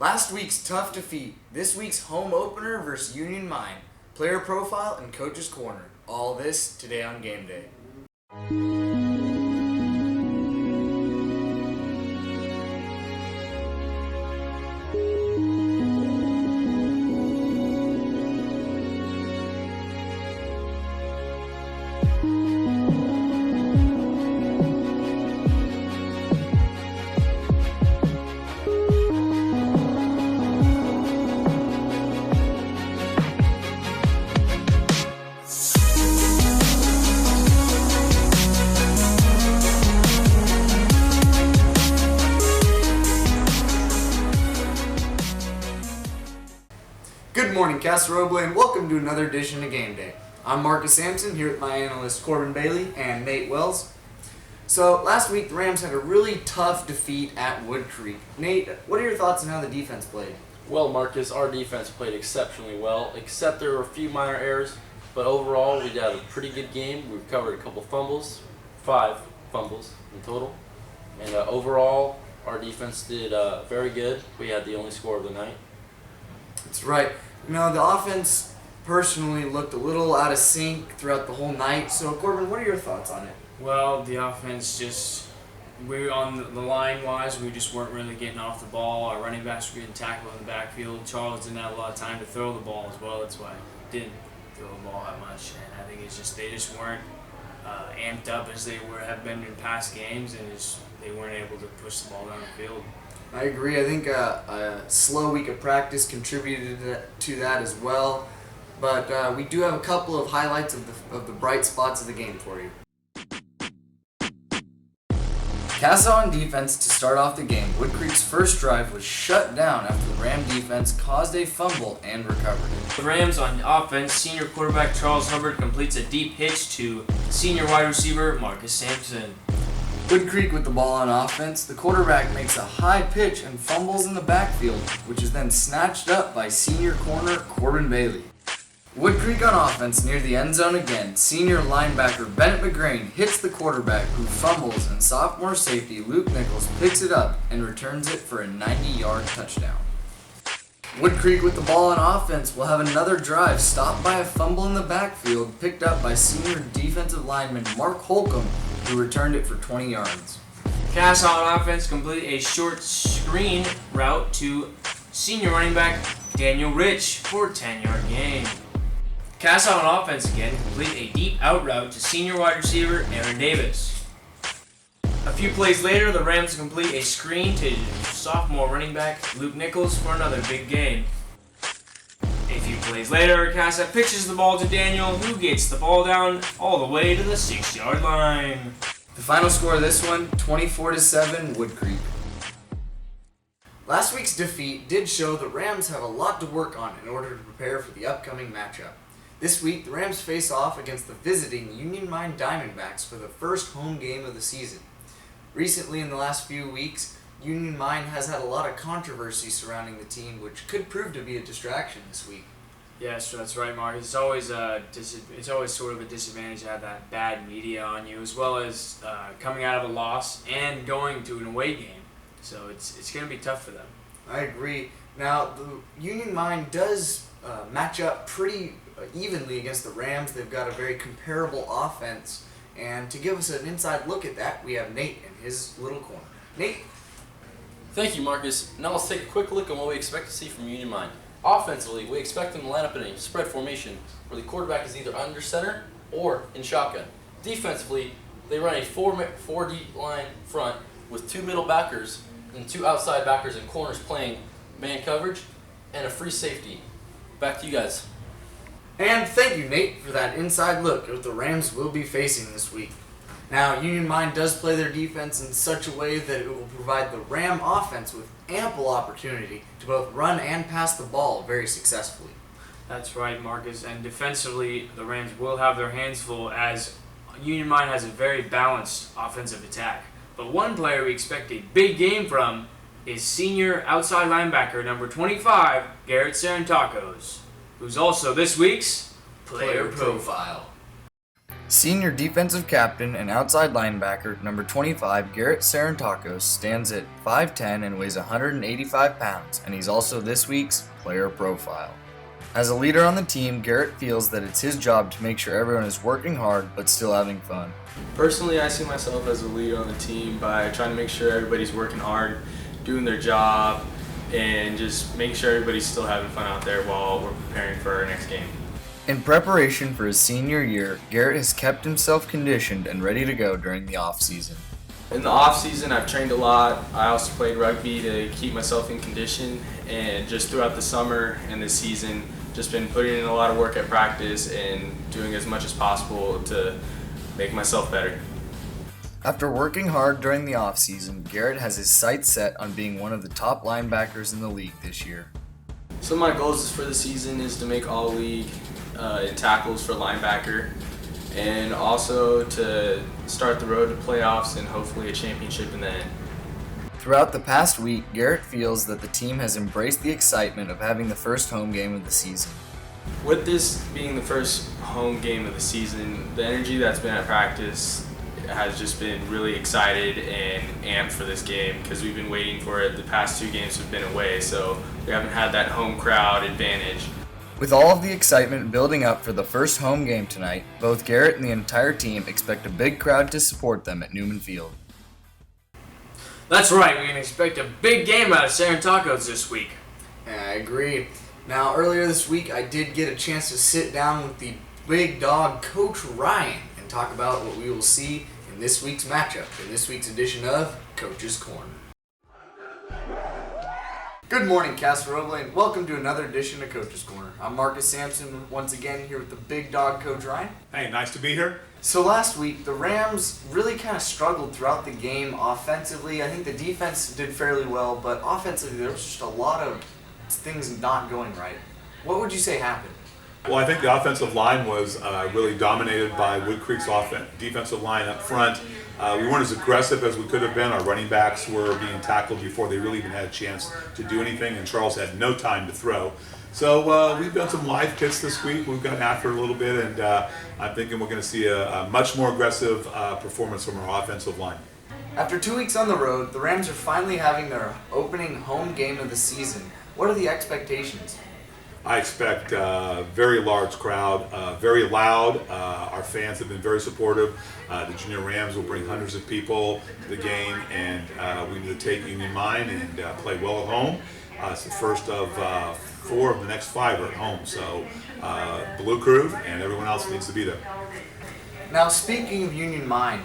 Last week's tough defeat, this week's home opener versus Union Mine, player profile and coach's corner. All this today on Game Day. Good morning, Casa, Roble, and welcome to another edition of Game Day. I'm Marcus Sampson here with my analysts Corbin Bailey and Nate Wells. So last week the Rams had a really tough defeat at Wood Creek. Nate, what are your thoughts on how the defense played? Well, Marcus, our defense played exceptionally well, except there were a few minor errors, but overall we had a pretty good game. We recovered a couple fumbles, 5 fumbles in total, and overall our defense did very good. We had the only score of the night. That's right. You know, the offense personally looked a little out of sync throughout the whole night. So, Corbin, what are your thoughts on it? Well, the offense we on the line-wise, we just weren't really getting off the ball. Our running backs were getting tackled in the backfield. Charles didn't have a lot of time to throw the ball as well. That's why he didn't throw the ball that much. And I think they just weren't amped up as they have been in past games, and they weren't able to push the ball down the field. I agree. I think a slow week of practice contributed to that as well. But we do have a couple of highlights of the bright spots of the game for you. Casa on defense to start off the game. Wood Creek's first drive was shut down after the Ram defense caused a fumble and recovered it. The Rams on offense, senior quarterback Charles Hubbard completes a deep hitch to senior wide receiver Marcus Sampson. Wood Creek with the ball on offense, the quarterback makes a high pitch and fumbles in the backfield, which is then snatched up by senior corner Corbin Bailey. Wood Creek on offense near the end zone again, senior linebacker Bennett McGrain hits the quarterback who fumbles, and sophomore safety Luke Nichols picks it up and returns it for a 90-yard touchdown. Wood Creek with the ball on offense will have another drive stopped by a fumble in the backfield picked up by senior defensive lineman Mark Holcomb, who returned it for 20 yards. Casa on offense complete a short screen route to senior running back Daniel Rich for a 10-yard gain. Casa on offense again complete a deep out route to senior wide receiver Aaron Davis. A few plays later, the Rams complete a screen to sophomore running back Luke Nichols for another big gain. A few plays later, Casa pitches the ball to Daniel, who gets the ball down all the way to the 6-yard line. The final score of this one, 24-7 Wood Creek. Last week's defeat did show the Rams have a lot to work on in order to prepare for the upcoming matchup. This week, the Rams face off against the visiting Union Mine Diamondbacks for the first home game of the season. Recently, in the last few weeks, Union Mine has had a lot of controversy surrounding the team, which could prove to be a distraction this week. Yes, that's right, Mark. It's always sort of a disadvantage to have that bad media on you, as well as coming out of a loss and going to an away game. So it's going to be tough for them. I agree. Now, the Union Mine does match up pretty evenly against the Rams. They've got a very comparable offense. And to give us an inside look at that, we have Nate in his little corner. Nate? Thank you, Marcus. Now let's take a quick look at what we expect to see from Union Mine. Offensively, we expect them to line up in a spread formation where the quarterback is either under center or in shotgun. Defensively, they run a 4 deep line front with 2 middle backers and 2 outside backers and corners playing man coverage and a free safety. Back to you guys. And thank you, Nate, for that inside look at what the Rams will be facing this week. Now, Union Mine does play their defense in such a way that it will provide the Ram offense with ample opportunity to both run and pass the ball very successfully. That's right, Marcus. And defensively, the Rams will have their hands full as Union Mine has a very balanced offensive attack. But one player we expect a big game from is senior outside linebacker number 25, Garrett Sarantakos, who's also this week's player profile. Senior defensive captain and outside linebacker number 25 Garrett Sarantakos stands at 5'10 and weighs 185 pounds, and he's also this week's player profile. As a leader on the team, Garrett feels that it's his job to make sure everyone is working hard but still having fun. Personally, I see myself as a leader on the team by trying to make sure everybody's working hard, doing their job, and just making sure everybody's still having fun out there while we're preparing for our next game. In preparation for his senior year, Garrett has kept himself conditioned and ready to go during the off-season. In the off-season, I've trained a lot. I also played rugby to keep myself in condition, and just throughout the summer and the season, just been putting in a lot of work at practice and doing as much as possible to make myself better. After working hard during the off-season, Garrett has his sights set on being one of the top linebackers in the league this year. Some of my goals for the season is to make all-league in tackles for linebacker, and also to start the road to playoffs and hopefully a championship in the end. Throughout the past week, Garrett feels that the team has embraced the excitement of having the first home game of the season. With this being the first home game of the season, the energy that's been at practice has just been really excited and amped for this game because we've been waiting for it. The past 2 games have been away, so we haven't had that home crowd advantage. With all of the excitement building up for the first home game tonight, both Garrett and the entire team expect a big crowd to support them at Newman Field. That's right, we can expect a big game out of Sarantakos this week. Yeah, I agree. Now, earlier this week, I did get a chance to sit down with the big dog, Coach Ryan, and talk about what we will see in this week's matchup, in this week's edition of Coach's Corner. Good morning, Casa, Roble, and welcome to another edition of Coach's Corner. I'm Marcus Sampson, once again here with the big dog, Coach Ryan. Hey, nice to be here. So last week, the Rams really kind of struggled throughout the game offensively. I think the defense did fairly well, but offensively there was just a lot of things not going right. What would you say happened? Well, I think the offensive line was really dominated by Wood Creek's defensive line up front. We weren't as aggressive as we could have been. Our running backs were being tackled before they really even had a chance to do anything, and Charles had no time to throw. So we've done some live kits this week. We've gotten after it a little bit, and I'm thinking we're going to see a much more aggressive performance from our offensive line. After 2 weeks on the road, the Rams are finally having their opening home game of the season. What are the expectations? I expect a very large crowd, very loud. Our fans have been very supportive. The Junior Rams will bring hundreds of people to the game, and we need to take Union Mine and play well at home. It's the first of 4 of the next 5 are at home, so Blue Crew and everyone else needs to be there. Now, speaking of Union Mine,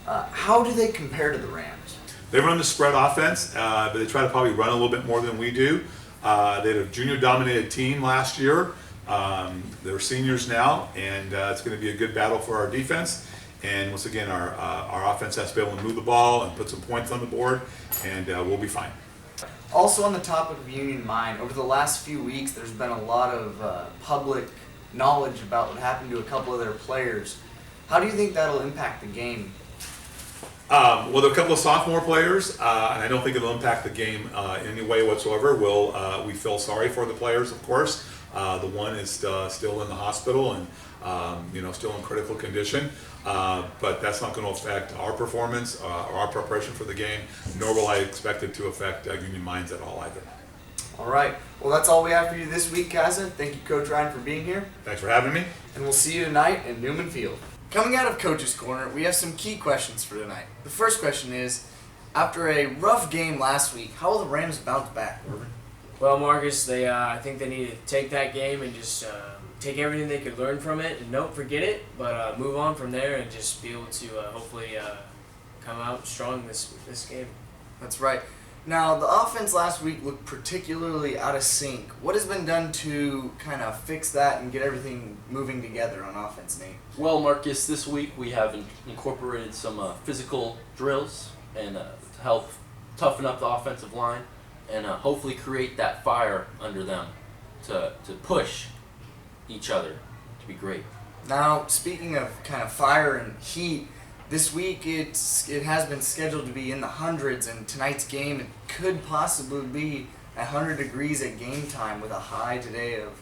how do they compare to the Rams? They run the spread offense, but they try to probably run a little bit more than we do. They had a junior-dominated team last year. They're seniors now, and it's going to be a good battle for our defense. And once again, our offense has to be able to move the ball and put some points on the board, and we'll be fine. Also on the topic of Union Mine, over the last few weeks there's been a lot of public knowledge about what happened to a couple of their players. How do you think that'll impact the game? Well, there are a couple of sophomore players, and I don't think it'll impact the game in any way whatsoever. We feel sorry for the players, of course. The one is still in the hospital and still in critical condition, but that's not going to affect our performance or our preparation for the game, nor will I expect it to affect Union Mines at all either. All right. Well, that's all we have for you this week, Casa. Thank you, Coach Ryan, for being here. Thanks for having me. And we'll see you tonight in Newman Field. Coming out of Coach's Corner, we have some key questions for tonight. The first question is, after a rough game last week, how will the Rams bounce back? Well, Marcus, I think they need to take that game and just take everything they could learn from it and don't forget it, but move on from there and just be able to hopefully come out strong this game. That's right. Now, the offense last week looked particularly out of sync. What has been done to kind of fix that and get everything moving together on offense, Nate? Well, Marcus, this week we have incorporated some physical drills and to help toughen up the offensive line and hopefully create that fire under them to push each other to be great. Now, speaking of kind of fire and heat, this week it has been scheduled to be in the hundreds, and tonight's game it could possibly be 100 degrees at game time with a high today of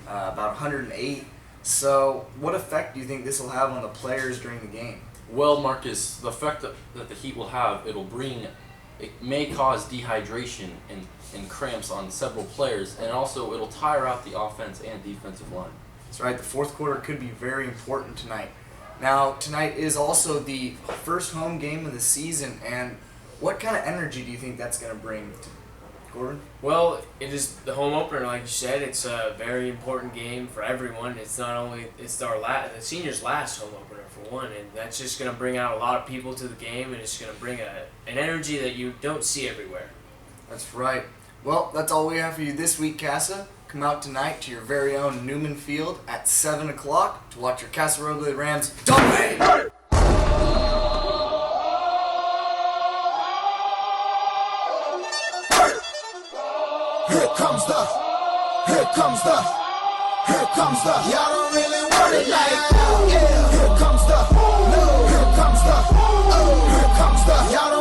about 108. So, what effect do you think this will have on the players during the game? Well, Marcus, the effect that the heat will have, it may cause dehydration and cramps on several players, and also it'll tire out the offense and defensive line. That's right, the fourth quarter could be very important tonight. Now, tonight is also the first home game of the season, and what kind of energy do you think that's going to bring, Gordon? Well, it is the home opener, like you said. It's a very important game for everyone. It's not only the seniors' last home opener for one, and that's just going to bring out a lot of people to the game, and it's going to bring an energy that you don't see everywhere. That's right. Well, that's all we have for you this week, Casa. Come out tonight to your very own Newman Field at 7 o'clock to watch your Casa Roble Rams dominate! Here comes the, y'all don't really want it like that, yeah. Here comes the, no, here comes the, oh, here comes the, y'all don't